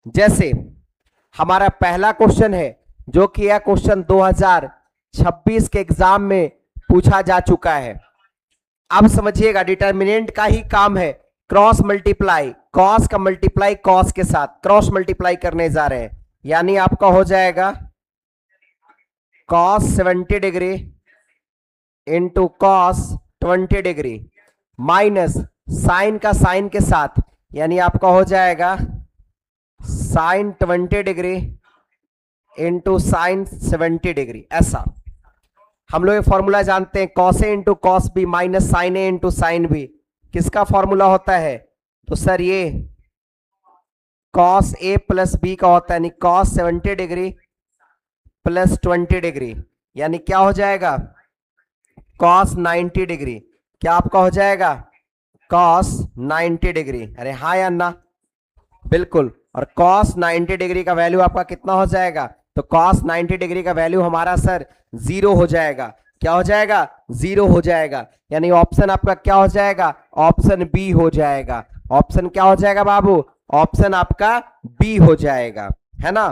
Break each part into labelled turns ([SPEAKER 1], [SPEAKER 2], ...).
[SPEAKER 1] जैसे हमारा पहला क्वेश्चन है, जो कि यह क्वेश्चन 2026 के एग्जाम में पूछा जा चुका है। अब समझिएगा, डिटर्मिनेंट का ही काम है क्रॉस मल्टीप्लाई, कॉस का मल्टीप्लाई कॉस के साथ क्रॉस मल्टीप्लाई करने जा रहे हैं। यानी आपका हो जाएगा cos 70 degree into cos 20 degree minus sine का साइन के साथ, यानी आपका हो जाएगा sine 20 degree into sine 70 degree. ऐसा हम लोग ये फॉर्मूला जानते हैं, cos A into cos B minus sine A into sine B. किसका फॉर्मूला होता है? तो सर ये कॉस ए प्लस बी का होता है, यानी कॉस 70 डिग्री प्लस 20 डिग्री, यानी क्या हो जाएगा कॉस 90 डिग्री। क्या आपका हो जाएगा कॉस 90 डिग्री। अरे हाँ या ना? बिल्कुल। और कॉस 90 डिग्री का वैल्यू आपका कितना हो जाएगा? तो कॉस 90 डिग्री का वैल्यू हमारा सर 0 हो जाएगा। क्या हो जाएगा? 0 हो जाएगा। यानी ऑप्शन आपका क्या हो जाएगा? ऑप्शन बी हो जाएगा। ऑप्शन क्या हो जाएगा बाबू? ऑप्शन आपका बी हो जाएगा, है ना।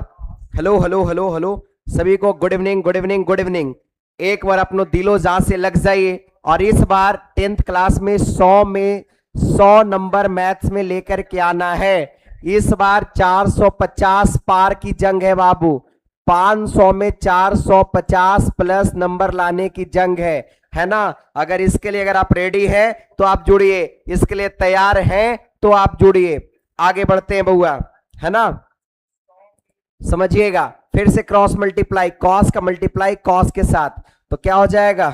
[SPEAKER 1] हेलो हेलो हेलो हेलो सभी को good evening good evening good evening. एक बार अपनो दिलो जान से लग जाइए और इस बार 10th क्लास में 100 नंबर मैथ्स में लेकर के आना है। इस बार 450 पार की जंग है बाबू। 500 में 450 प्लस नंबर लाने की जंग है ना। अगर इसके लिए अगर आप रेडी हैं तो आप जुड़िए, इसके लिए तैयार हैं तो आप जुड़िए। आगे बढ़ते हैं बउआ, है ना। समझिएगा, फिर से क्रॉस मल्टीप्लाई, कॉस का मल्टीप्लाई कॉस के साथ, तो क्या हो जाएगा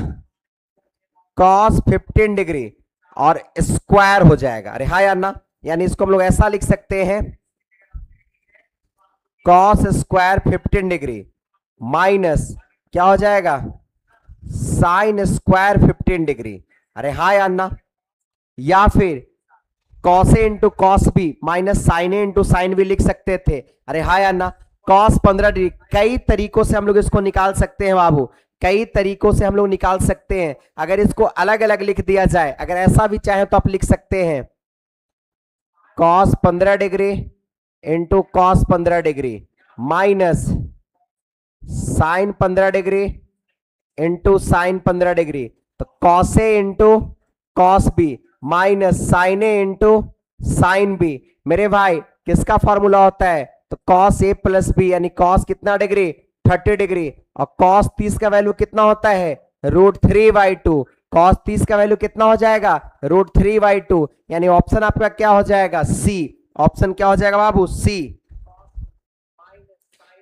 [SPEAKER 1] कॉस 15 डिग्री और स्क्वायर हो जाएगा। अरे हाँ यार ना, यानी इसको हम लोग ऐसा लिख सकते हैं कॉस स्क्वायर 15 डिग्री माइनस क्या हो जाएगा साइन स्क्वायर 15 डिग्री। अरे हाँ यार ना, या फिर cos A into cos B minus sine A into sine B लिख सकते थे। अरे हाँ यार ना, कॉस 15 डिग्री। कई तरीकों से हम लोग इसको निकाल सकते हैं बाबू, कई तरीकों से हम लोग निकाल सकते हैं। अगर इसको अलग अलग लिख दिया जाए, अगर ऐसा भी चाहे तो आप लिख सकते हैं cos 15 degree into cos 15 degree minus sine 15 degree into sine 15 degree. तो cos A into cos B minus sine A into sine B. मेरे भाई किसका फॉर्मूला होता है? तो कॉस ए प्लस बी, यानी कॉस कितना डिग्री 30 डिग्री, और कॉस 30 का वैल्यू कितना होता है √3/2। कॉस 30 का वैल्यू कितना हो जाएगा √3/2, यानी ऑप्शन आपका क्या हो जाएगा सी। ऑप्शन क्या हो जाएगा बाबू? सी।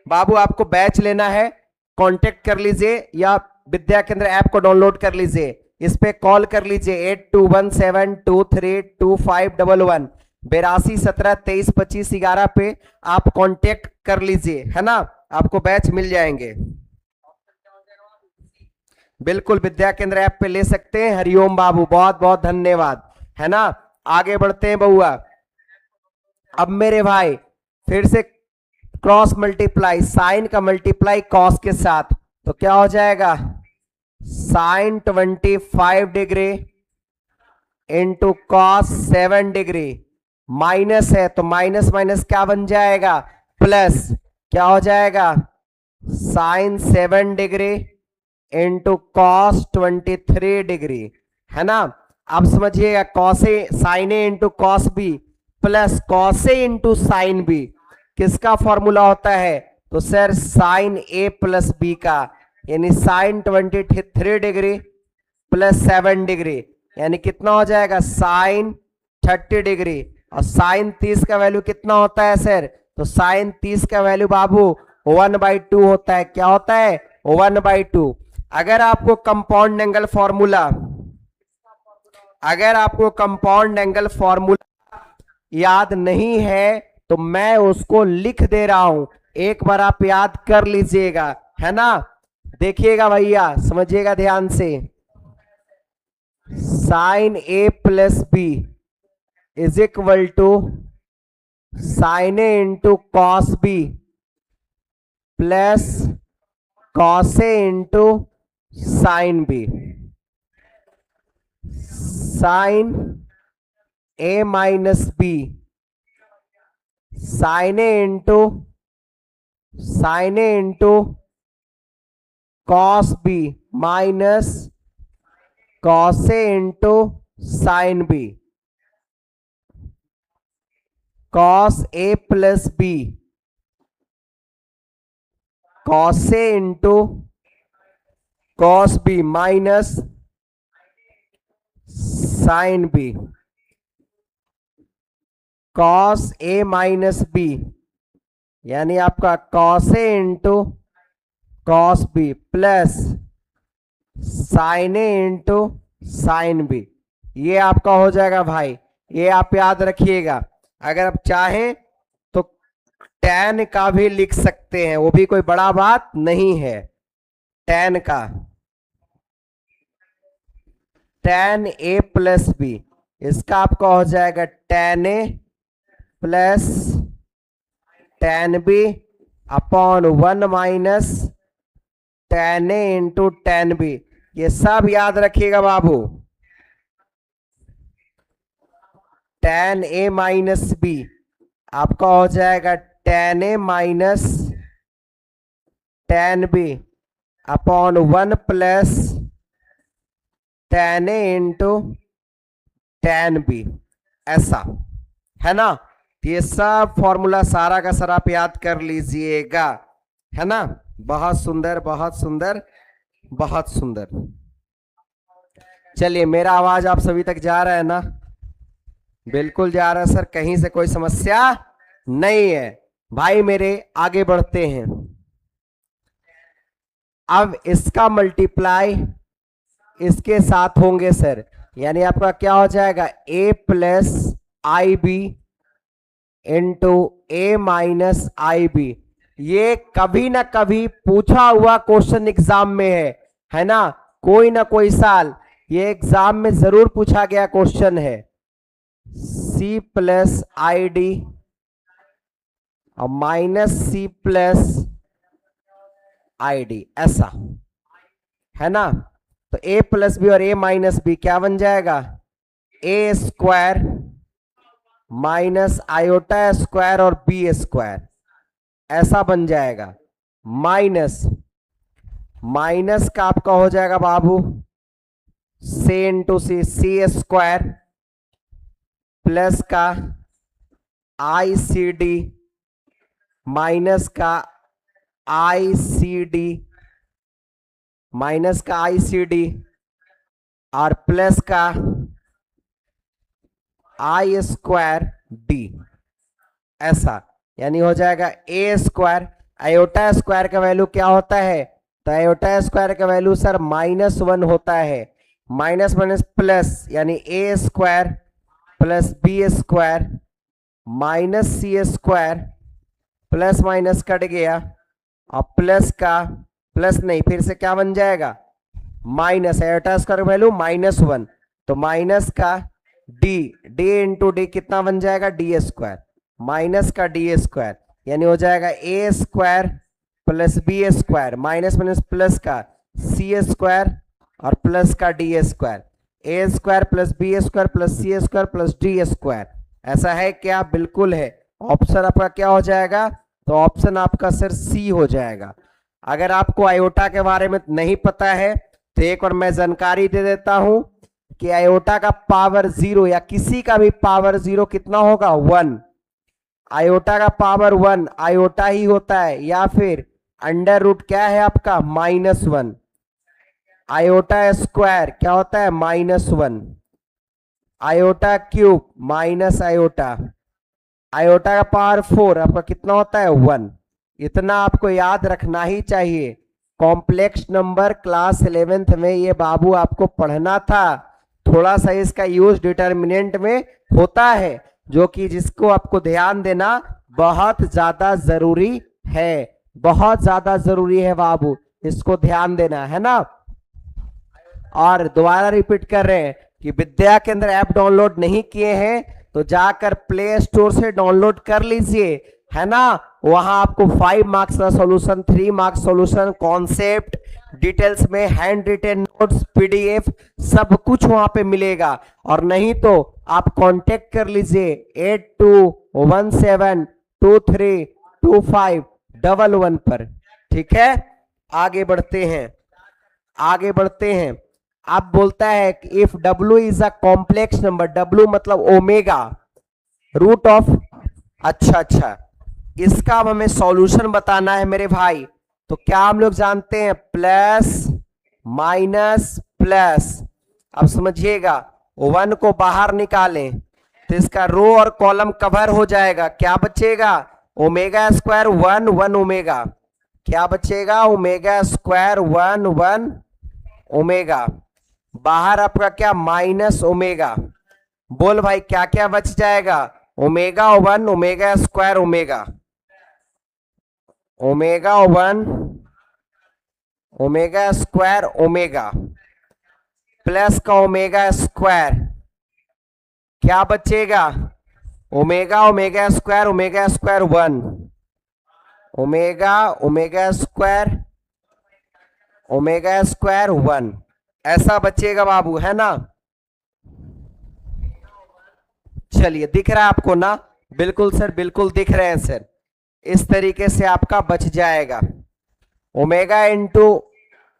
[SPEAKER 1] बाबू आपको बैच लेना है, कांटेक्ट कर लीजिए या विद्या केंद्र ऐप को डाउनलोड कर लीजिए, इस पे कॉल कर लीजिए 8217232511 8217232511 पे आप कांटेक्ट कर लीजिए, है ना। आपको बैच मिल जाएंगे। बिल्कुल विद्या केंद्र ऐप पे ले सकते हैं। हरिओम बाबू, बहुत बहुत धन्यवाद, है ना। आगे बढ़ते हैं बउआ। अब मेरे भाई फिर से क्रॉस मल्टीप्लाई, साइन का मल्टीप्लाई कॉस के साथ, तो क्या हो जाएगा sine 25 degree into cos 7 degree minus है तो माइनस माइनस क्या बन जाएगा प्लस। क्या हो जाएगा sine 7 degree into cos 23 degree, है ना। अब समझिएगा cos A sine A into cos B plus cos A into sine B, किसका फॉर्मूला होता है? तो sir sine A plus B का, यानी साइन 23 डिग्री प्लस 7 डिग्री, यानी कितना हो जाएगा साइन 30 डिग्री, और साइन 30 का वैल्यू कितना होता है सर? तो साइन 30 का वैल्यू बाबू 1/2 होता है। क्या होता है 1/2। अगर आपको कंपाउंड एंगल फॉर्मूला, अगर आपको कंपाउंड एंगल फॉर्मूला याद नहीं है तो मैं उसको लिख दे रहा हूं, एक बार आप याद कर लीजिएगा, है ना। देखिएगा भैया, समझिएगा ध्यान से। Sine A plus B is equal to sine A into cos B plus cos A into sine B. Sine A minus B sine A into cos B minus cos A into sine B, cos A plus B, cos A into cos B minus sine B, cos A minus B, यानी आपका cos A into cos B plus sine A into sine B. ये आपका हो जाएगा भाई, ये आप याद रखिएगा। अगर आप चाहें तो tan का भी लिख सकते हैं, वो भी कोई बड़ा बात नहीं है। tan का tan a प्लस बी, इसका आपका हो जाएगा tan a plus tan b upon 1 minus tan a into tan b। ये सब याद रखिएगा बाबू। tan a माइनस b आपका हो जाएगा tan a minus tan b upon 1 plus tan a into tan b, ऐसा है ना। ये सब फॉर्मूला सारा का सारा आप याद कर लीजिएगा, है ना। बहुत सुंदर, बहुत सुंदर, बहुत सुंदर। चलिए, मेरा आवाज आप सभी तक जा रहा है ना? बिल्कुल जा रहा है सर, कहीं से कोई समस्या नहीं है भाई मेरे। आगे बढ़ते हैं। अब इसका मल्टीप्लाई इसके साथ होंगे सर, यानी आपका क्या हो जाएगा a plus I B into A minus I B. ये कभी ना कभी पूछा हुआ क्वेश्चन एग्जाम में है ना। कोई ना कोई साल ये एग्जाम में जरूर पूछा गया क्वेश्चन है। c प्लस आई डी और minus C plus I D, ऐसा है ना। तो a प्लस बी और a माइनस बी क्या बन जाएगा, a square minus iota square और b स्क्वायर, ऐसा बन जाएगा। माइनस माइनस का आपका हो जाएगा बाबू c into C, C square plus का आई सी डी माइनस का आई सी डी, माइनस का आई सी डी और प्लस का आई स्क्वायर डी, ऐसा। यानी हो जाएगा ए स्क्वायर, आयोटा स्क्वायर का वैल्यू क्या होता है, तो आयोटा स्क्वायर का वैल्यू सर -1 होता है। माइनस माइनस प्लस, यानी A square plus B square minus C square, plus minus cut गया और प्लस का प्लस नहीं, फिर से क्या बन जाएगा माइनस, आयोटा स्क्वायर वैल्यू -1, तो माइनस का डी, डी इंटू डी कितना बन जाएगा डी स्क्वायर, माइनस का डी स्क्वायर, यानी हो जाएगा A square plus B square minus minus plus का सी स्क्वायर और प्लस का D square, A square plus B square plus C square plus D square. ऐसा है क्या, बिल्कुल है। ऑप्शन आपका क्या हो जाएगा, तो ऑप्शन आपका सर सी हो जाएगा। अगर आपको आयोटा के बारे में नहीं पता है तो एक बार मैं जानकारी दे देता हूं कि आयोटा का पावर 0 या किसी का भी पावर 0 कितना होगा 1। आयोटा का पावर 1 आयोटा ही होता है, या फिर अंडर रूट क्या है आपका -1। आयोटा स्क्वायर क्या होता है -1। Iota cube minus iota, iota का पावर 4 आपका कितना होता है 1। इतना आपको याद रखना ही चाहिए। कॉम्प्लेक्स नंबर क्लास 11th में ये बाबू आपको पढ़ना था। थोड़ा सा इसका यूज डिटर्मिनेंट में होता है, जो कि जिसको आपको ध्यान देना बहुत ज्यादा जरूरी है, बहुत ज्यादा जरूरी है बाबू, इसको ध्यान देना है ना। और दोबारा रिपीट कर रहे हैं कि विद्या केंद्र ऐप डाउनलोड नहीं किए हैं तो जाकर प्ले स्टोर से डाउनलोड कर लीजिए, है ना। वहां आपको 5 मार्क्स का solution, 3 marks solution, concept details में हैंड रिटेन नोट्स, पीडीएफ सब कुछ वहां पे मिलेगा। और नहीं तो आप कांटेक्ट कर लीजिए 232511 पर। ठीक है, आगे बढ़ते हैं, आगे बढ़ते हैं। अब बोलता है कि if W is a complex number, W मतलब ओमेगा रूट ऑफ, अच्छा, इसका अब हमें सॉल्यूशन बताना है मेरे भाई। तो क्या हम लोग जानते हैं, प्लस माइनस प्लस। अब समझिएगा, 1 को बाहर निकालें तो इसका रो और कॉलम कवर हो जाएगा। क्या बचेगा, ओमेगा स्क्वायर 1 ओमेगा। क्या बचेगा, ओमेगा स्क्वायर 1 ओमेगा। बाहर आपका क्या, माइनस ओमेगा। बोल भाई क्या क्या बच जाएगा, omega 1 omega square omega, omega 1 omega square omega plus का ओमेगा स्क्वायर। क्या बचेगा, omega omega square 1 omega omega square 1, ऐसा बचेगा बाबू, है ना। चलिए दिख रहा है आपको ना, बिल्कुल सर, बिल्कुल दिख रहे हैं सर। इस तरीके से आपका बच जाएगा, omega into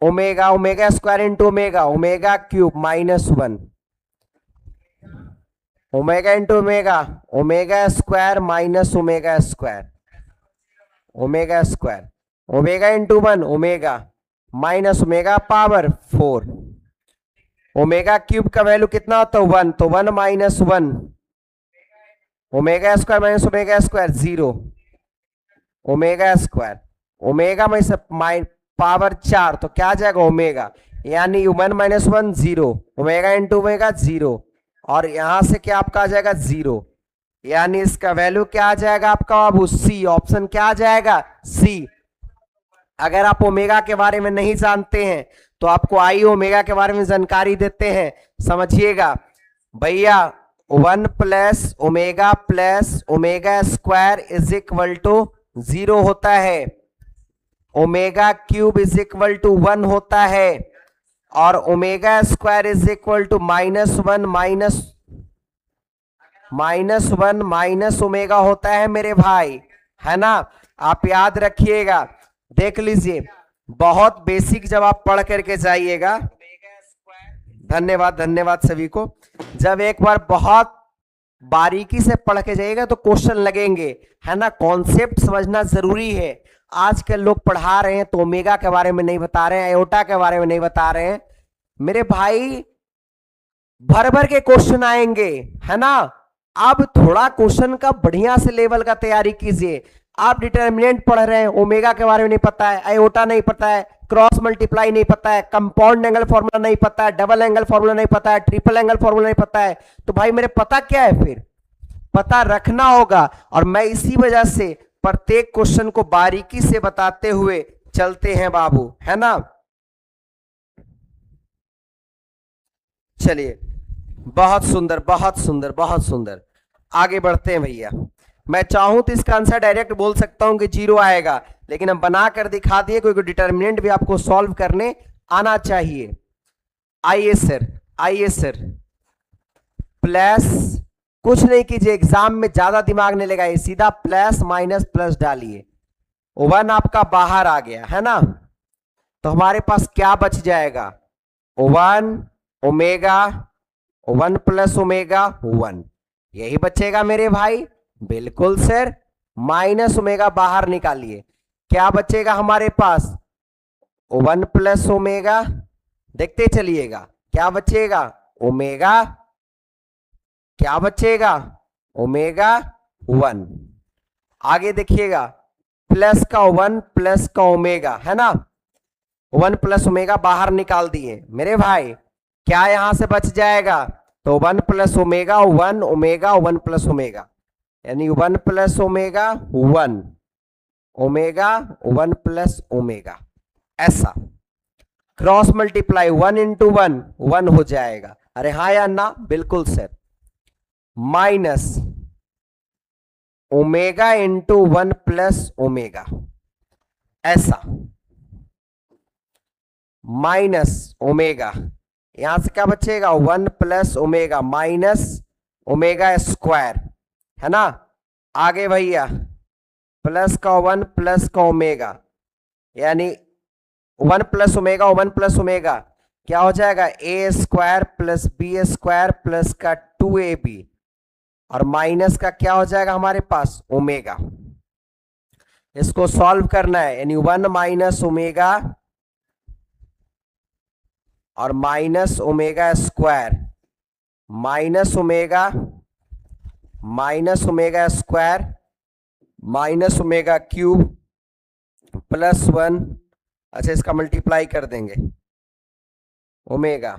[SPEAKER 1] omega, omega square into omega, omega cube -1, omega into omega, omega square minus omega square, omega square, omega into 1 omega minus omega power 4, omega cube का वैल्यू कितना होता है 1, तो 1 minus 1, omega square minus omega square 0, omega square, omega में से power 4, तो क्या आ जाएगा ओमेगा, यानी 1 माइनस 1 0, ओमेगा इंटू ओमेगा 0, और यहां से क्या आपका आ जाएगा 0, यानी इसका वैल्यू क्या आ जाएगा आपका बाबू, सी। ऑप्शन क्या आ जाएगा, सी। अगर आप ओमेगा के बारे में नहीं जानते हैं तो आपको आई ओमेगा के बारे में जानकारी देते हैं, समझिएगा भैया। 1 plus omega square is equal to 0 होता है, omega cube is equal to 1 होता है, और omega square is equal to -1 minus omega होता है मेरे भाई, है ना। आप याद रखिएगा, देख लीजिए, बहुत बेसिक जब आप पढ़ करके जाइएगा। धन्यवाद, धन्यवाद सभी को। जब एक बार बहुत बारीकी से पढ़ के जाइएगा तो क्वेश्चन लगेंगे, है ना। कॉन्सेप्ट समझना जरूरी है। आजकल लोग पढ़ा रहे हैं तो ओमेगा के बारे में नहीं बता रहे हैं, आयोटा के बारे में नहीं बता रहे हैं मेरे भाई। भर भर के क्वेश्चन आएंगे, है ना। अब थोड़ा क्वेश्चन का बढ़िया से लेवल का तैयारी कीजिए। आप डिटर्मिनेंट पढ़ रहे हैं, ओमेगा के बारे में नहीं पता है, आयोटा नहीं पता है, क्रॉस मल्टीप्लाई नहीं पता है, कंपाउंड एंगल फॉर्मूला नहीं पता है, डबल एंगल फॉर्मूला नहीं पता है, ट्रिपल एंगल फॉर्मूला नहीं पता है, तो भाई मेरे पता क्या है, फिर पता रखना होगा। और मैं इसी वजह से प्रत्येक क्वेश्चन को बारीकी से बताते हुए चलते हैं बाबू, है ना। चलिए, बहुत सुंदर, बहुत सुंदर, बहुत सुंदर। आगे बढ़ते हैं भैया। मैं चाहूं तो इसका आंसर डायरेक्ट बोल सकता हूं कि 0 आएगा, लेकिन हम बना कर दिखा दिए, कोई डिटर्मिनेंट भी आपको सॉल्व करने आना चाहिए। आइए सर, आइए सर, प्लस कुछ नहीं कीजिए, एग्जाम में ज्यादा दिमाग नहीं लगाइए, सीधा प्लस माइनस प्लस डालिए। 1 आपका बाहर आ गया, है ना। तो हमारे पास क्या बच जाएगा, 1 ओमेगा 1 प्लस ओमेगा 1, यही बचेगा मेरे भाई। बिल्कुल सर, माइनस ओमेगा बाहर निकालिए, क्या बचेगा हमारे पास, 1 प्लस ओमेगा, देखते चलिएगा क्या बचेगा, ओमेगा, क्या बचेगा, ओमेगा 1। आगे देखिएगा, प्लस का 1 प्लस का ओमेगा, है ना। 1 प्लस ओमेगा बाहर निकाल दिए मेरे भाई, क्या यहां से बच जाएगा, तो 1 plus omega 1 omega 1 plus omega, यानी 1 plus omega 1 omega 1 plus omega, ऐसा क्रॉस मल्टीप्लाई 1 इंटू 1 1 हो जाएगा। अरे हाँ या ना, बिल्कुल sir. Minus omega into 1 plus omega, ऐसा माइनस ओमेगा, यहां से क्या बचेगा, 1 plus omega minus omega square, है ना। आगे भैया प्लस का 1 प्लस का ओमेगा, यानी 1 प्लस ओमेगा 1 प्लस ओमेगा क्या हो जाएगा, A square plus B square plus का 2ab, और माइनस का क्या हो जाएगा हमारे पास ओमेगा। इसको सॉल्व करना है, यानी 1 माइनस ओमेगा और minus omega square minus omega square minus omega cube plus 1, अच्छा इसका मल्टीप्लाई कर देंगे ओमेगा,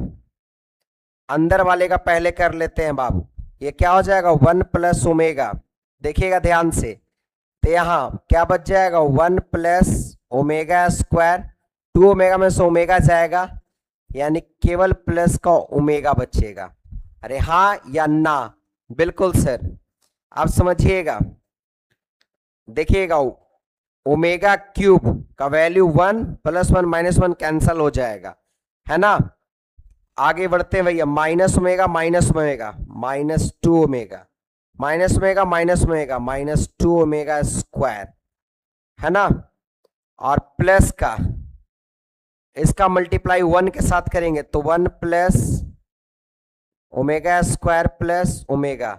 [SPEAKER 1] अंदर वाले का पहले कर लेते हैं बाबू, ये क्या हो जाएगा 1 प्लस ओमेगा, देखिएगा ध्यान से, तो यहां क्या बच जाएगा 1 प्लस ओमेगा स्क्वायर, 2 ओमेगा में से ओमेगा जाएगा, यानी केवल प्लस का ओमेगा बचेगा। अरे हाँ या ना, बिल्कुल सर, आप समझिएगा, देखिएगा ओमेगा क्यूब का वैल्यू 1 प्लस 1 माइनस 1 कैंसल हो जाएगा, है ना। आगे बढ़ते हैं भैया, minus omega minus omega minus 2 omega minus omega minus omega minus 2 omega square, है ना, और प्लस का इसका मल्टीप्लाई 1 के साथ करेंगे तो 1 plus omega square plus omega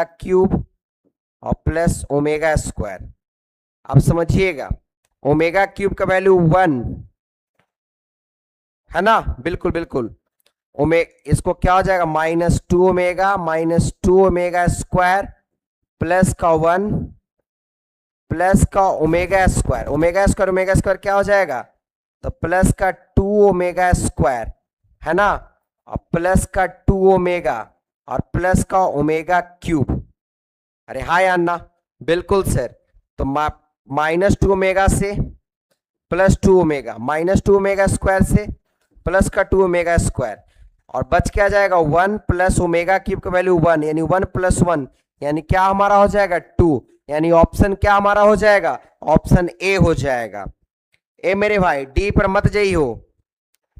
[SPEAKER 1] cube और प्लस ओमेगा स्क्वायर। अब समझिएगा ओमेगा क्यूब का वैल्यू 1 है ना, बिल्कुल बिल्कुल, इसको क्या हो जाएगा माइनस 2 ओमेगा स्क्वायर प्लस का 1 प्लस का ओमेगा स्क्वायर क्या हो जाएगा, तो प्लस का 2 ओमेगा स्क्वायर, है ना, और प्लस का 2 ओमेगा और प्लस का ओमेगा क्यूब। अरे हाँ या ना, बिल्कुल सर, तो माइनस 2 ओमेगा से plus 2 omega minus 2 omega square से प्लस का 2 ओमेगा स्क्वायर, और बच क्या जाएगा 1 प्लस ओमेगा क्यूब का वैल्यू 1, यानी 1 प्लस 1 यानी क्या हमारा हो जाएगा 2, यानी ऑप्शन क्या हमारा हो जाएगा, ऑप्शन ए हो जाएगा। ए मेरे भाई डी पर मत जाइए हो,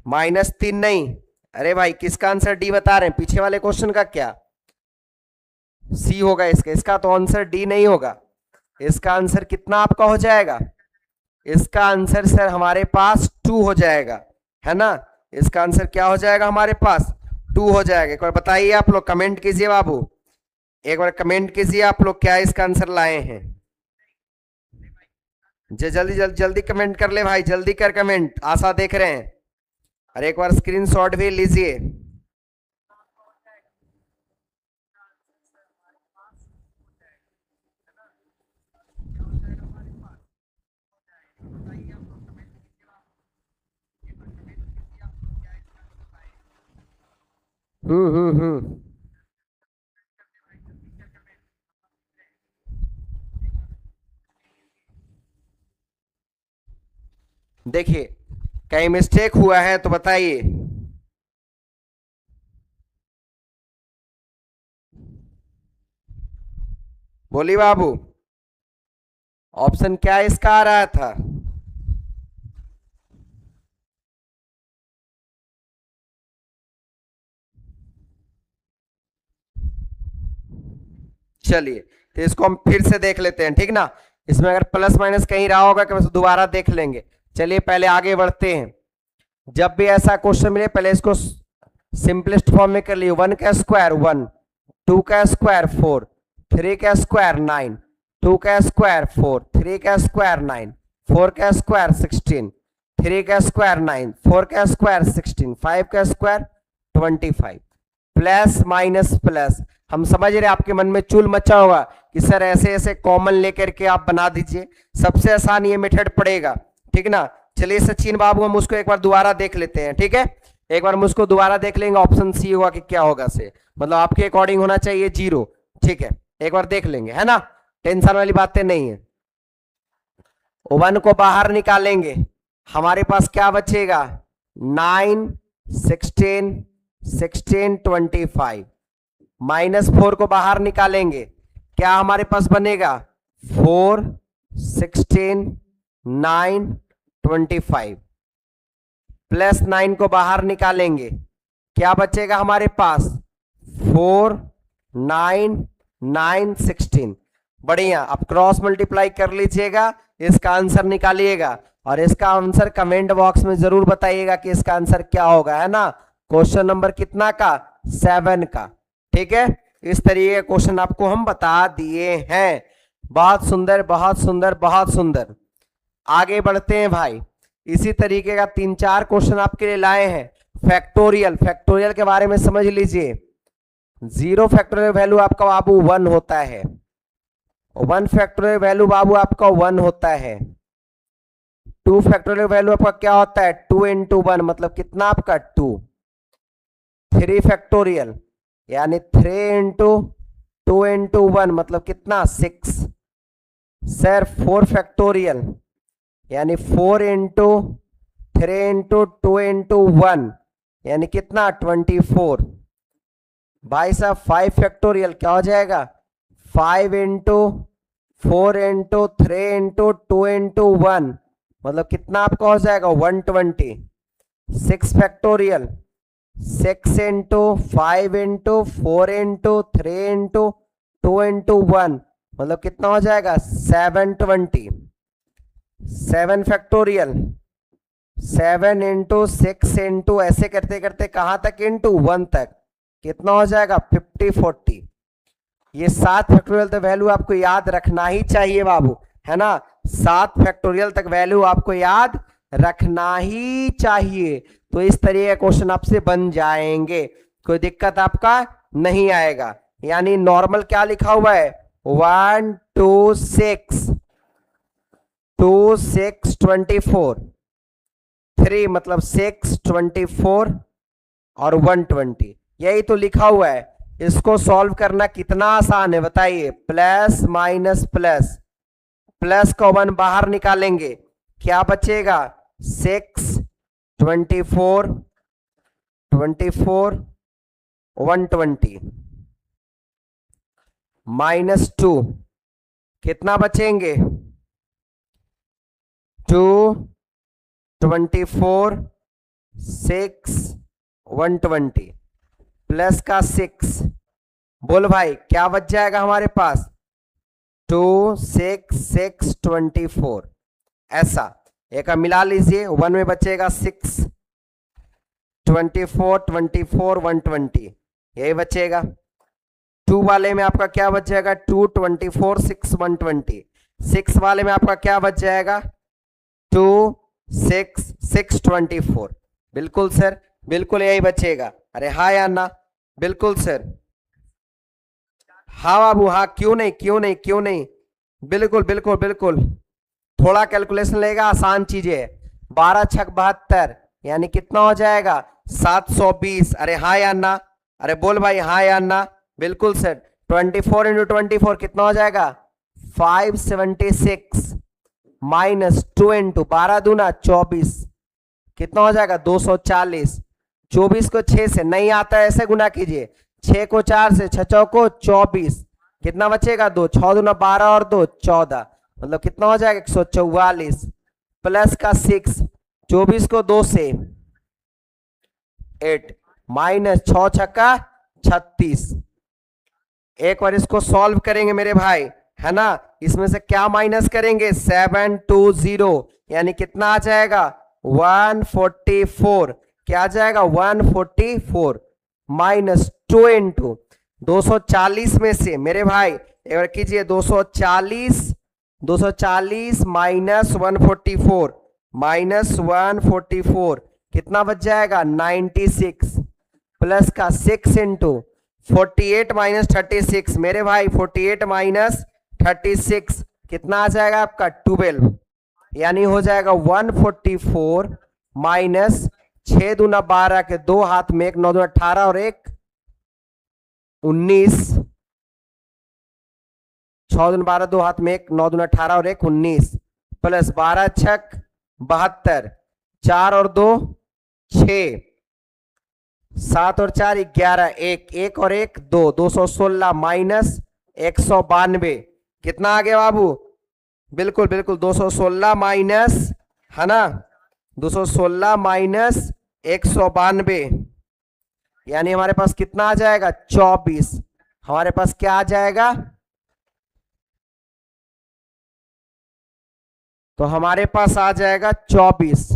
[SPEAKER 1] -3 नहीं, अरे भाई किसका आंसर डी बता रहे हैं, पीछे वाले क्वेश्चन का क्या सी होगा इसका तो आंसर डी नहीं होगा, इसका आंसर कितना आपका हो जाएगा, इसका आंसर सर हमारे पास 2 हो जाएगा, है ना, इसका आंसर क्या हो जाएगा हमारे पास 2 हो जाएगा। एक बार बताइए आप लोग, कमेंट कीजिए बाबू, एक बार कमेंट कीजिए आप लोग क्या इसका आंसर लाए हैं, जल्दी कमेंट कर ले भाई, जल्दी कर कमेंट, आशा देख रहे हैं, और एक बार स्क्रीनशॉट भी लीजिए। देखिए कहीं मिस्टेक हुआ है तो बताइए, बोली बाबू, ऑप्शन क्या इसका आ रहा था, चलिए तो इसको हम फिर से देख लेते हैं, ठीक ना, इसमें अगर प्लस माइनस कहीं रहा होगा कि दोबारा देख लेंगे। चलिए पहले आगे बढ़ते हैं, जब भी ऐसा क्वेश्चन मिले पहले इसको सिंपलेस्ट फॉर्म में कर लिए, 1 का स्क्वायर 1, 2 का स्क्वायर 4, 3 का स्क्वायर 9, 2 का स्क्वायर 4, 3 का स्क्वायर 9, 4 का स्क्वायर 16, 3 का स्क्वायर 9, 4 का स्क्वायर 16, 5 का स्क्वायर 25, प्लस माइनस प्लस। हम समझ रहे आपके मन में चूल मचा होगा कि सर ऐसे ऐसे कॉमन लेकर के आप बना दीजिए, सबसे आसान ये मेथड पड़ेगा, ठीक ना। चलिए सचिन बाबू हम उसको एक बार दोबारा देख लेते हैं, ठीक है, एक बार हम उसको दोबारा देख लेंगे, ऑप्शन सी होगा कि क्या होगा से, मतलब आपके अकॉर्डिंग होना चाहिए 0, ठीक है, एक बार देख लेंगे, है ना, टेंशन वाली बातें नहीं है। 1 को बाहर निकालेंगे, हमारे पास क्या बचेगा 9, 16, 25, -4 को बाहर निकालेंगे, क्या हमारे पास बनेगा 4, 16, 9, 25, +9 को बाहर निकालेंगे, क्या बचेगा हमारे पास 4, 9, 9, 16, बढ़िया, अब क्रॉस मल्टीप्लाई कर लीजिएगा, इसका आंसर निकालिएगा और इसका आंसर कमेंट बॉक्स में जरूर बताइएगा कि इसका आंसर क्या होगा, है ना। क्वेश्चन नंबर कितना का, 7 का। ठीक है, इस तरीके के क्वेश्चन आपको हम बता दिए हैं। बहुत सुंदर, बहुत सुंदर, बहुत सुंदर। आगे बढ़ते हैं भाई, इसी तरीके का 3-4 क्वेश्चन आपके लिए लाए हैं। फैक्टोरियल, फैक्टोरियल के बारे में समझ लीजिए। 0 फैक्टोरियल वैल्यू आपका बाबू 1 होता है, 1 फैक्टोरियल वैल्यू बाबू आपका 1 होता है। 2 फैक्टोरियल वैल्यू आपका क्या होता है, 2 इंटू 1 मतलब कितना आपका 2। 3 फैक्टोरियल यानी 3 इंटू 2 इंटू 1 मतलब कितना 6। सर 4 फैक्टोरियल यानी 4 इंटू 3 इंटू 2 इंटू 1 यानी कितना 24। भाई साहब 5 फैक्टोरियल क्या हो जाएगा, 5 इंटू 4 इंटू 3 इंटू 2 इंटू 1 मतलब कितना आपका हो जाएगा 120। 6 factorial 6 into 5 into 4 into 3 into 2 into 1 मतलब कितना हो जाएगा 720। 7 फैक्टोरियल 7 इंटू 6 इंटू ऐसे करते करते कहां तक, इंटू 1 तक, कितना हो जाएगा 50-40। ये 7 फैक्टोरियल तक वैल्यू आपको याद रखना ही चाहिए बाबू, है ना। 7 फैक्टोरियल तक वैल्यू आपको याद रखना ही चाहिए, तो इस तरीके के क्वेश्चन आपसे बन जाएंगे, कोई दिक्कत आपका नहीं आएगा। यानी नॉर्मल क्या लिखा हुआ है, 1 2 6 2 6 24, 3 मतलब 6 24 और 120, यही तो लिखा हुआ है। इसको सॉल्व करना कितना आसान है बताइए, प्लस माइनस प्लस, प्लस का 1 बाहर निकालेंगे, क्या बचेगा 6 24 24 120 माइनस 2 कितना बचेंगे 2 24 6 120 प्लस का 6, बोल भाई क्या बच जाएगा हमारे पास 2 6 6 24। ऐसा एक मिला लीजिए, 1 में बचेगा 6 24 24 120 यही बचेगा। 2 वाले में आपका क्या बच जाएगा 2 24 6 120। 6 वाले में आपका क्या बच जाएगा 2 6 6 24। बिल्कुल सर, बिल्कुल यही बचेगा। अरे हाँ या ना, बिल्कुल सर, हाँ बाबू हाँ, क्यों नहीं क्यों नहीं क्यों नहीं, बिल्कुल बिल्कुल बिल्कुल। थोड़ा कैलकुलेशन लेगा, आसान चीजें। 12 छक 72 यानी कितना हो जाएगा 720। अरे हाँ या ना, अरे बोल भाई हाँ या ना, बिल्कुल सर। 24 इंटू 24 कितना हो जाएगा 576 माइनस 2 इंटू 12 दूना 24 कितना हो जाएगा 240। 24 को 6 से नहीं आता है ऐसे गुना कीजिए, 6 को 4 से 6 चौको 24 कितना बचेगा 2, 6 दूना 12 और 2 14 मतलब कितना हो जाएगा 144 प्लस का 6, 24 को 2 से 8 माइनस 6 छक्का 36। एक बार इसको सॉल्व करेंगे मेरे भाई, है ना। इसमें से क्या माइनस करेंगे 720 यानी कितना आ जाएगा 144। क्या आ जाएगा 144 माइनस 2 इंटू 240 में से मेरे भाई एक बार कीजिए 240 माइनस 144 माइनस 144 कितना बच जाएगा 96 प्लस का 6 इंटू 48 माइनस 36 मेरे भाई 48 माइनस 36 कितना आ जाएगा आपका 12 यानी हो जाएगा 144 माइनस 6 दूना 12 के 2 हाथ में 1 9 दूना 18 और 1 19 6 दूना 12 2 हाथ में 1 9 दूना 18 और 1 19 प्लस 12 छक 72 4 और 2 6 7 और 4 11 1 और 1 2 216 माइनस 192 कितना आ गया बाबू बिल्कुल बिल्कुल 216 माइनस, है ना 216 माइनस 192 यानी हमारे पास कितना आ जाएगा 24। हमारे पास क्या आ जाएगा तो हमारे पास आ जाएगा 24,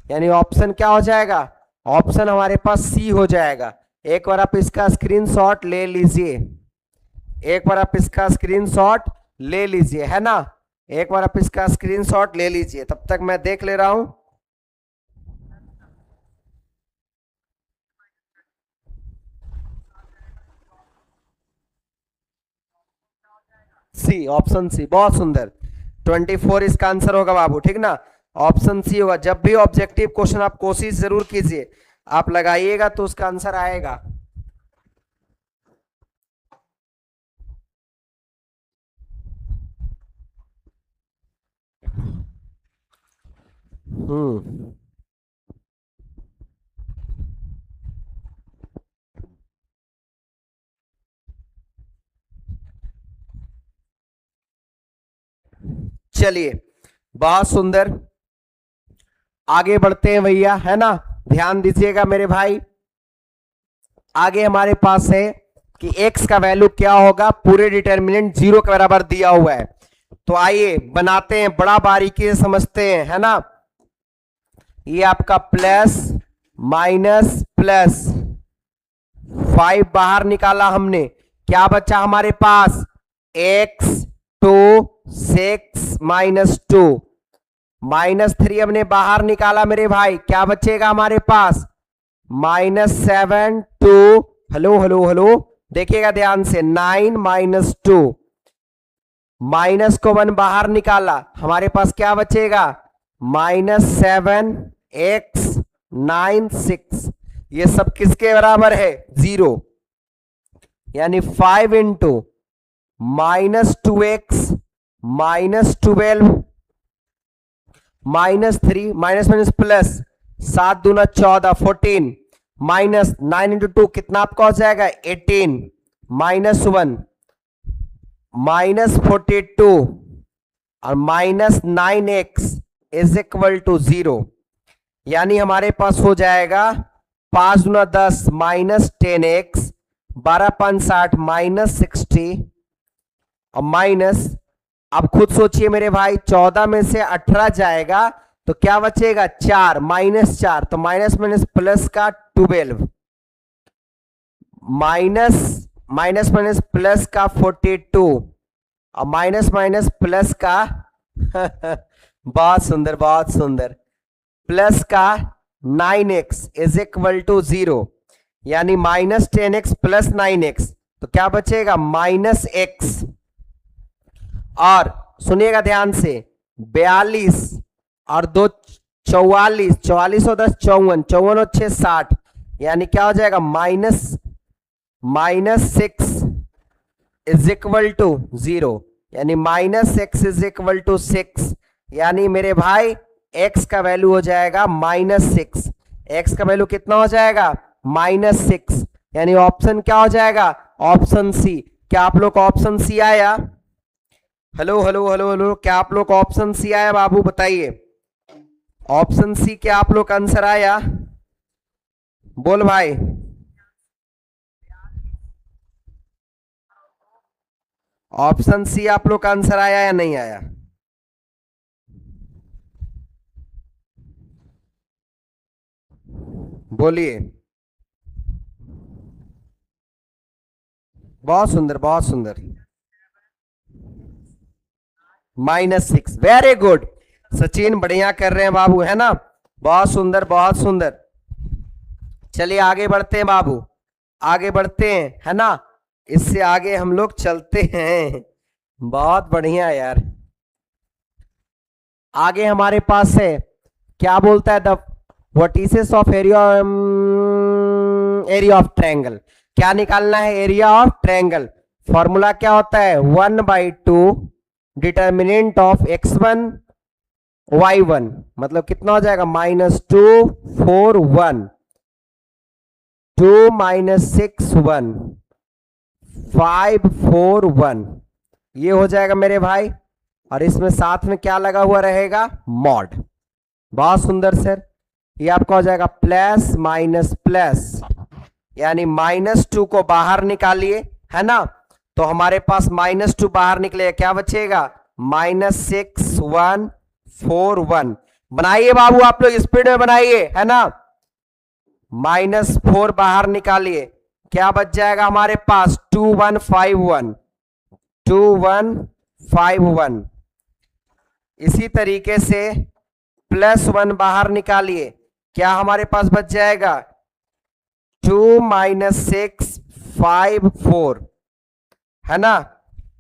[SPEAKER 1] यानी ऑप्शन क्या हो जाएगा, ऑप्शन हमारे पास सी हो जाएगा। एक बार आप इसका स्क्रीनशॉट ले लीजिए, एक बार आप इसका स्क्रीनशॉट ले लीजिए, है ना, एक बार आप इसका स्क्रीनशॉट ले लीजिए, तब तक मैं देख ले रहा हूं। सी, ऑप्शन सी, बहुत सुंदर। 24 इसका आंसर होगा बाबू, ठीक ना, ऑप्शन सी होगा। जब भी ऑब्जेक्टिव क्वेश्चन आप कोशिश जरूर कीजिए, आप लगाइएगा तो उसका आंसर आएगा। चलिए, बहुत सुंदर, आगे बढ़ते हैं भैया, है ना, ध्यान दीजिएगा मेरे भाई। आगे हमारे पास है कि x का वैल्यू क्या होगा, पूरे डिटर्मिनेंट 0 के बराबर दिया हुआ है। तो आइए बनाते हैं, बड़ा बारीकी से समझते हैं, है ना। ये आपका प्लस माइनस प्लस 5 बाहर निकाला हमने, क्या बचा हमारे पास, x 2 6 माइनस 2, -3 हमने बाहर निकाला मेरे भाई, क्या बचेगा हमारे पास, -7 2, हेलो हेलो हेलो, देखिएगा ध्यान से, 9 माइनस 2, माइनस को 1 बाहर निकाला, हमारे पास क्या बचेगा, -7 x 9 6, ये सब किसके बराबर है, 0, यानी 5 into -2x -12 -3 minus minus plus 7 दूना 14 14 माइनस 9 इंटू 2 कितना आपका हो जाएगा 18 -1 -42 और -9x इज इक्वल टू 0, यानी हमारे पास हो जाएगा 5 दूना 10 -10x 12 5 60 -60 और माइनस, अब खुद सोचिए मेरे भाई, 14 में से 18 जाएगा तो क्या बचेगा 4 -4, तो माइनस माइनस प्लस का 12, माइनस माइनस माइनस प्लस का 42 और माइनस माइनस प्लस का बहुत सुंदर बहुत सुंदर, प्लस का 9x इज इक्वल टू 0, यानी -10x प्लस 9x, तो क्या बचेगा -x। और सुनिएगा ध्यान से, 42 और 2 44, 44 और 10 54, 54 और 6 60, यानी क्या हो जाएगा -6 इज इक्वल टू 0, यानी -x इज इक्वल टू 6, यानी मेरे भाई x का वैल्यू हो जाएगा -6, x का वैल्यू कितना हो जाएगा -6, यानी ऑप्शन क्या हो जाएगा, ऑप्शन सी। क्या आप लोग ऑप्शन सी आया, हेलो हेलो हेलो हेलो, क्या आप लोग ऑप्शन सी आया बाबू, बताइए ऑप्शन सी क्या आप लोग आंसर आया, बोल भाई, ऑप्शन सी आप लोग का आंसर आया या नहीं आया, बोलिए। बहुत सुंदर बहुत सुंदर, -6, वेरी गुड सचिन, बढ़िया कर रहे हैं बाबू, है ना, बहुत सुंदर बहुत सुंदर। चलिए आगे बढ़ते हैं बाबू, आगे बढ़ते हैं, है ना, इससे आगे हम लोग चलते हैं, बहुत बढ़िया यार। आगे हमारे पास है, क्या बोलता है, the vertices of area of triangle, क्या निकालना है, एरिया ऑफ ट्रायंगल। फॉर्मूला क्या होता है, 1/2 डिटर्मिनेंट ऑफ x1 y1, मतलब कितना हो जाएगा, -2 4 1 2 -6 1 5 4 1, ये हो जाएगा मेरे भाई, और इसमें साथ में क्या लगा हुआ रहेगा, मॉड। बहुत सुंदर सर, ये आपका हो जाएगा प्लस माइनस प्लस, यानी -2 को बाहर निकालिए, है ना, तो हमारे पास -2 बाहर निकलेगा, क्या बचेगा -6,1,4,1 बनाइए बाबू, आप लोग स्पीड में बनाइए, है ना। -4 बाहर निकालिए, क्या बच जाएगा हमारे पास 2,1,5,1 2,1,5,1। इसी तरीके से +1 बाहर निकालिए, क्या हमारे पास बच जाएगा 2 - 6 5 4, है ना।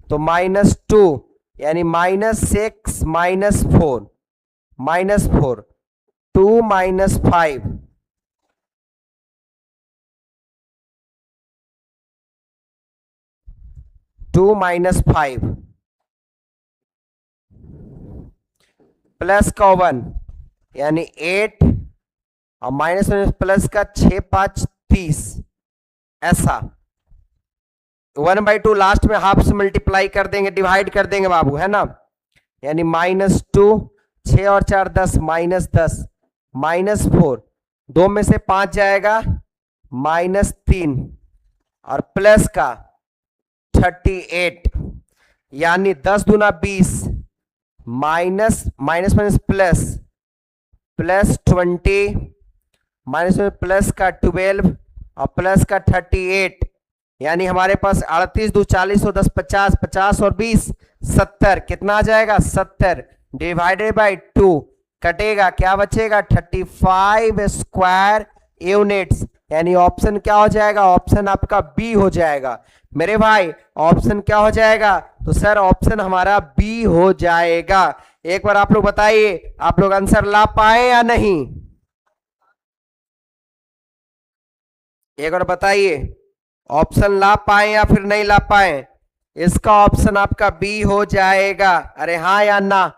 [SPEAKER 1] तो -2 यानी -6 - 4 -4 2 - 5 2 - 5 प्लस का 1 यानी 8 और माइनस प्लस का 6 5 30, ऐसा 1/2 लास्ट में हाफ से मल्टीप्लाई कर देंगे, डिवाइड कर देंगे बाबू, है ना। यानी -2 6 और 4 10 -10 -4 2 में से 5 जाएगा -3 और प्लस का 38 यानी 10 दूना 20 माइनस प्लस +20 माइनस प्लस का 12 और प्लस का 38 यानी हमारे पास 38 2 40 और 10 50 50 और 20 70, कितना आ जाएगा 70 डिवाइडेड बाय 2 कटेगा, क्या बचेगा 35 स्क्वायर यूनिट्स। यानी ऑप्शन क्या हो जाएगा, ऑप्शन आपका बी हो जाएगा मेरे भाई। ऑप्शन क्या हो जाएगा, तो सर ऑप्शन हमारा बी हो जाएगा। एक बार आप लोग बताइए, आप लोग आंसर ला पाए या नहीं, एक बार बताइए, ऑप्शन ला पाए या फिर नहीं ला पाए। इसका ऑप्शन आपका बी हो जाएगा। अरे हाँ या ना,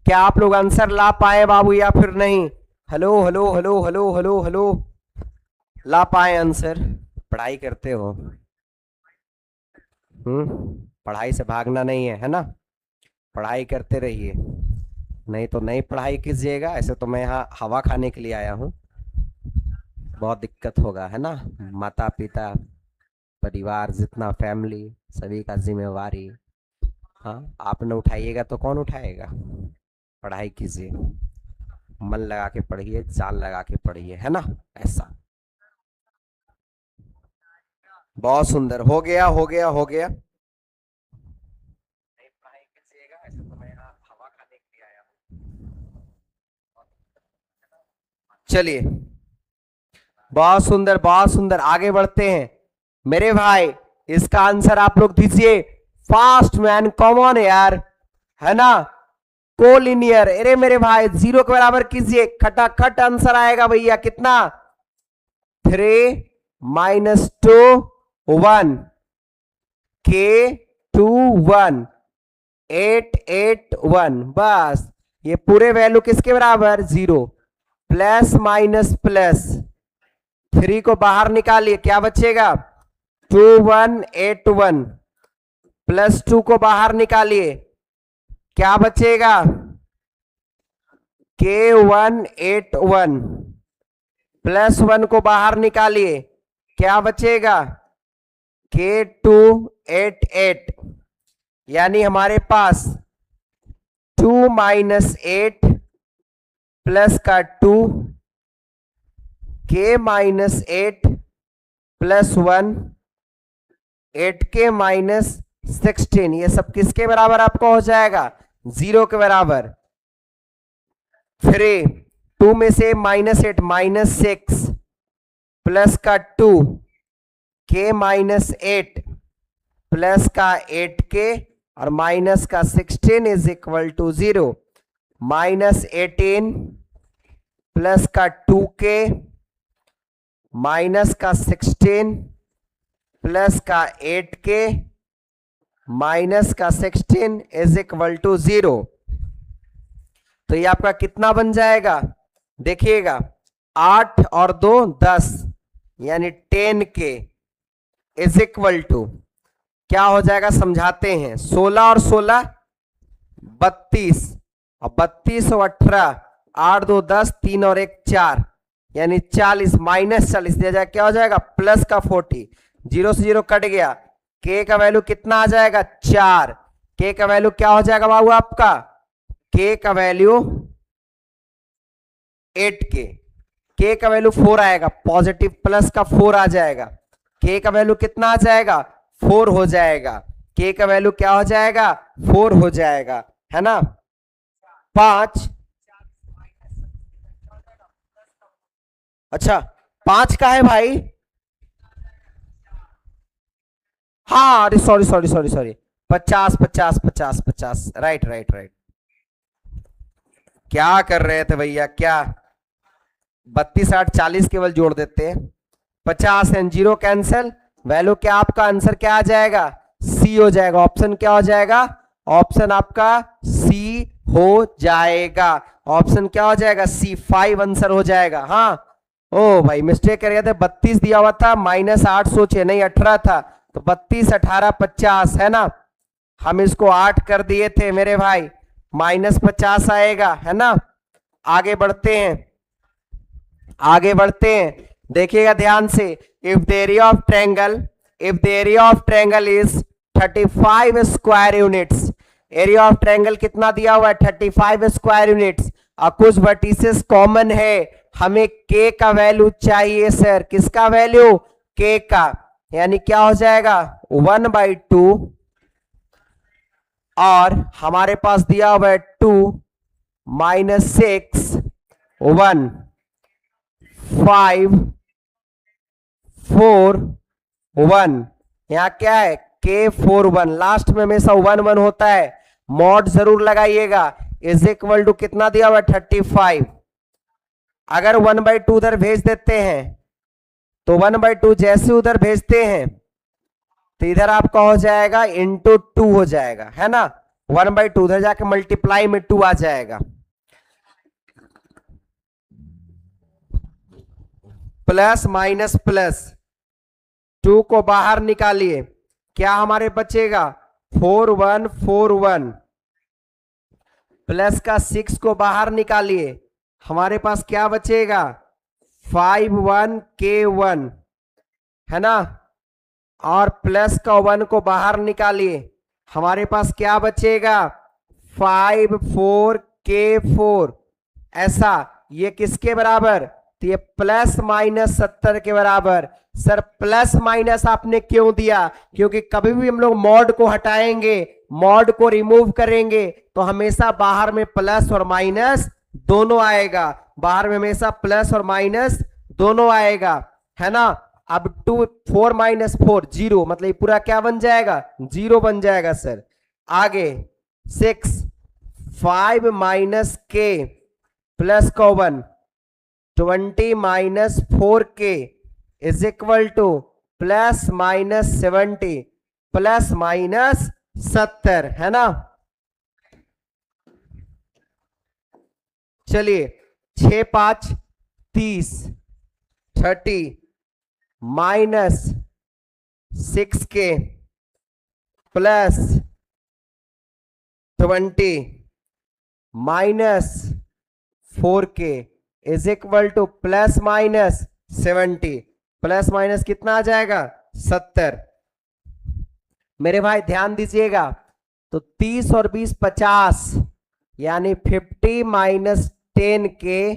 [SPEAKER 1] क्या आप लोग आंसर ला पाए बाबू या फिर नहीं। Hello hello hello hello hello hello, ला पाए आंसर। पढ़ाई करते हो, पढ़ाई से भागना नहीं है, है ना। पढ़ाई करते रहिए, नहीं तो नहीं पढ़ाई कीजिएगा। ऐसे तो मैं यहाँ हवा खाने के लिए आया हूँ, बहुत दिक्कत होगा, है ना। माता पिता परिवार जितना फैमिली सभी का जिम्मेवारी, हाँ आप न उठाइएगा तो कौन उठाएगा। पढ़ाई कीजिए, मन लगा के पढ़िए, जान लगा के पढ़िए, है ना। ऐसा बहुत सुंदर, हो गया हो गया हो गया। पढ़ाई कीजिएगा, ऐसे तो मैं यहाँ हवा खाने के लिए आया हूँ। चलिए बहुत सुंदर बहुत सुंदर, आगे बढ़ते हैं मेरे भाई। इसका आंसर आप लोग दीजिए फास्ट मैन, कॉमन यार, है ना। कोलिनियर, अरे मेरे भाई 0 के बराबर कीजिए, खटाखट आंसर आएगा भैया, कितना 3 - 2 1 के 2 1 8 8 1, बस ये पूरे वैल्यू किसके बराबर 0, प्लस माइनस प्लस 3 को बाहर निकालिए, क्या बचेगा 2181 प्लस 2 को बाहर निकालिए, क्या बचेगा K181 प्लस 1 को बाहर निकालिए, क्या बचेगा K288। यानी हमारे पास 2 - 8 प्लस का 2 K - 8 प्लस 1 8K - 16, ये सब किसके बराबर आपको हो जाएगा 0 के बराबर। फिर 2 में से -8 -6 प्लस का 2 K - 8 प्लस का 8K और माइनस का 16 इज इक्वल टू 0, -18 प्लस का 2K माइनस का 16 प्लस का 8K माइनस का 16 इज इक्वल टू 0। तो ये आपका कितना बन जाएगा, देखिएगा 8 और 2 10 यानी 10K इज इक्वल टू क्या हो जाएगा, समझाते हैं। 16 और 16 32 और 32 और 18 8 2 10 3 और 1 4 यानी 40 -40 दिया जाएगा, क्या हो जाएगा प्लस का 40, 0 से 0 कट गया, K का वैल्यू कितना आ जाएगा 4, के का वैल्यू क्या हो जाएगा बाबू आपका, के का वैल्यू 8k, के का वैल्यू 4 आएगा, पॉजिटिव प्लस का 4 आ जाएगा, के का वैल्यू कितना आ जाएगा 4 हो जाएगा, के का वैल्यू क्या हो जाएगा 4 हो जाएगा, है ना। 5, अच्छा 5 का है भाई, हाँ अरे sorry sorry sorry sorry, 50 50 50 50, right right right. क्या कर रहे थे भैया, क्या 32 8 40 केवल जोड़ देते हैं, 50 एंड 0 कैंसिल, वैल्यू क्या आपका आंसर क्या आ जाएगा, सी हो जाएगा। ऑप्शन क्या हो जाएगा, ऑप्शन आपका सी हो जाएगा, ऑप्शन क्या हो जाएगा सी, 5 आंसर हो जाएगा। हाँ ओ भाई मिस्टेक कर गए थे, 32 दिया हुआ था, -8 सोचे नहीं 18 था, तो 32 18 50 है ना, हम इसको 8 कर दिए थे मेरे भाई, -50 आएगा, है ना। आगे बढ़ते हैं, आगे बढ़ते हैं, देखिएगा ध्यान से। If the area of triangle, if the area of triangle is 35 square units, area of triangle कितना दिया हुआ है 35 स्क्वायर यूनिट्स, और कुछ वर्टिसेस कॉमन है, हमें के का वैल्यू चाहिए सर, किसका वैल्यू, के का, यानी क्या हो जाएगा 1/2, और हमारे पास दिया हुआ है 2 -6 1 5 4 1, यहां क्या है K4 1, लास्ट में हमेशा 1 1 होता है, मॉड जरूर लगाइएगा, इज इक्वल टू कितना दिया हुआ 35, अगर 1/2 उधर भेज देते हैं तो 1/2 जैसे उधर भेजते हैं तो इधर आपका हो जाएगा इंटू 2 हो जाएगा, है ना, 1/2 उधर जाके मल्टीप्लाई में 2 आ जाएगा, प्लस माइनस प्लस, 2 को बाहर निकालिए, क्या हमारे बचेगा 4 1 4 1, प्लस का 6 को बाहर निकालिए, हमारे पास क्या बचेगा 5 1 K1, है ना, और प्लस का 1 को बाहर निकालिए, हमारे पास क्या बचेगा 5 4 K4, ऐसा, ये किसके बराबर, तो ये ±70 के बराबर। सर प्लस माइनस आपने क्यों दिया, क्योंकि कभी भी हम लोग मॉड को हटाएंगे, मॉड को रिमूव करेंगे तो हमेशा बाहर में प्लस और माइनस दोनों आएगा, बाहर में हमेशा प्लस और माइनस दोनों आएगा, है ना। अब 2 4 - 4 0, मतलब ये पूरा क्या बन जाएगा 0 बन जाएगा सर। आगे 6 5 - K प्लस का 1 20 - 4K इज इक्वल टू ±70 ±70, है ना। चलिए 6 5 30 30 -6K plus 20 -4K is equal to ±70, plus minus कितना आ जाएगा 70। मेरे भाई ध्यान दीजिएगा, तो 30 और 20 50, यानी 50 - 10K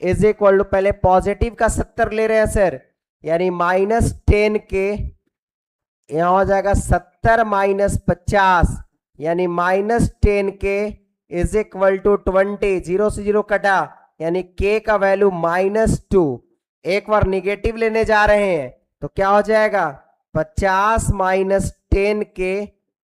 [SPEAKER 1] इज इक्वल टू, पहले पॉजिटिव का 70 ले रहे हैं सर, यानी -10K, यहां हो जाएगा 70 - 50, यानी -10K इज इक्वल टू 20, 0 से 0 कटा, यानी K का वैल्यू -2, एक बार निगेटिव लेने जा रहे हैं तो क्या हो जाएगा 50 - 10K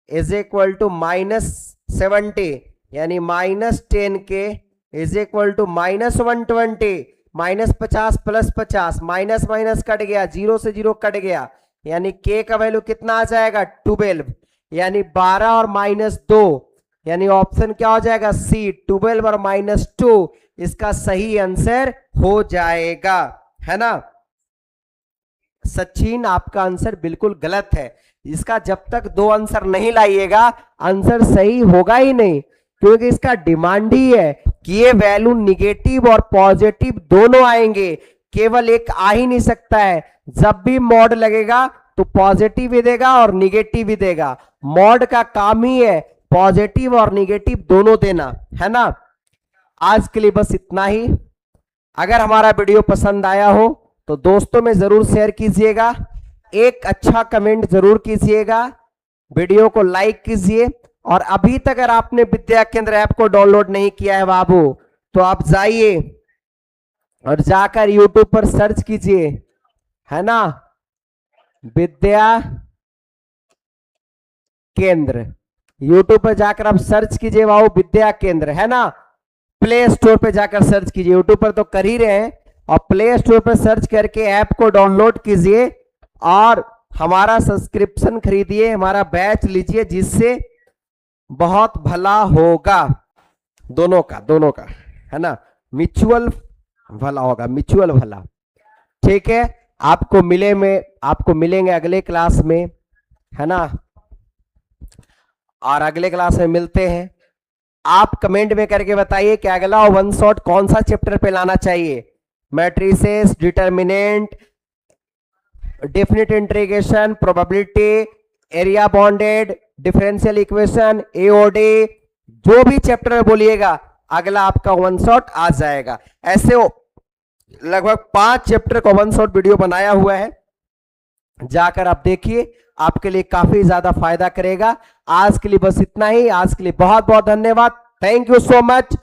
[SPEAKER 1] इज इक्वल टू -70, यानी -10K is equal to -120, -50 plus 50, minus minus cut गया, 0 से 0 कट गया, यानी K का वैल्यू कितना आ जाएगा 12, यानी 12 और -2, यानी ऑप्शन क्या हो जाएगा सी, 12 और -2 इसका सही आंसर हो जाएगा, है ना। सचिन आपका आंसर बिल्कुल गलत है, इसका जब तक 2 आंसर नहीं लाइएगा आंसर सही होगा ही नहीं, क्योंकि इसका डिमांड ही है कि ये वैल्यू निगेटिव और पॉजिटिव दोनों आएंगे, केवल एक आ ही नहीं सकता है। जब भी मॉड लगेगा तो पॉजिटिव ही देगा और निगेटिव ही देगा, मॉड का काम ही है पॉजिटिव और निगेटिव दोनों देना, है ना। आज के लिए बस इतना ही। अगर हमारा वीडियो पसंद आया हो तो दोस्तों में जरूर शेयर कीजिएगा, एक अच्छा कमेंट जरूर कीजिएगा, वीडियो को लाइक कीजिए। और अभी तक अगर आपने विद्या केंद्र ऐप को डाउनलोड नहीं किया है बाबू, तो आप जाइए और जाकर यूट्यूब पर सर्च कीजिए, है ना, विद्या केंद्र। यूट्यूब पर जाकर आप सर्च कीजिए बाबू विद्या केंद्र, है ना। प्ले स्टोर पे जाकर सर्च कीजिए, यूट्यूब पर तो कर ही रहे हैं, और प्ले स्टोर पर सर्च करके ऐप को डाउनलोड कीजिए और हमारा सब्सक्रिप्शन खरीदिए, हमारा बैच लीजिए, जिससे बहुत भला होगा दोनों का, है ना। म्यूचुअल भला होगा, म्यूचुअल भला। ठीक है, आपको मिलेंगे अगले क्लास में, है ना। और अगले क्लास में मिलते हैं। आप कमेंट में करके बताइए कि अगला वन शॉट कौन सा चैप्टर पे लाना चाहिए। Matrices, determinant, definite integration, probability, area bounded, differential equation, AOD, जो भी चैप्टर बोलिएगा अगला आपका वन शॉट आ जाएगा। ऐसे लगभग 5 चैप्टर का वन शॉट वीडियो बनाया हुआ है, जाकर आप देखिए, आपके लिए काफी ज्यादा फायदा करेगा। आज के लिए बस इतना ही। आज के लिए बहुत बहुत धन्यवाद। Thank you so much.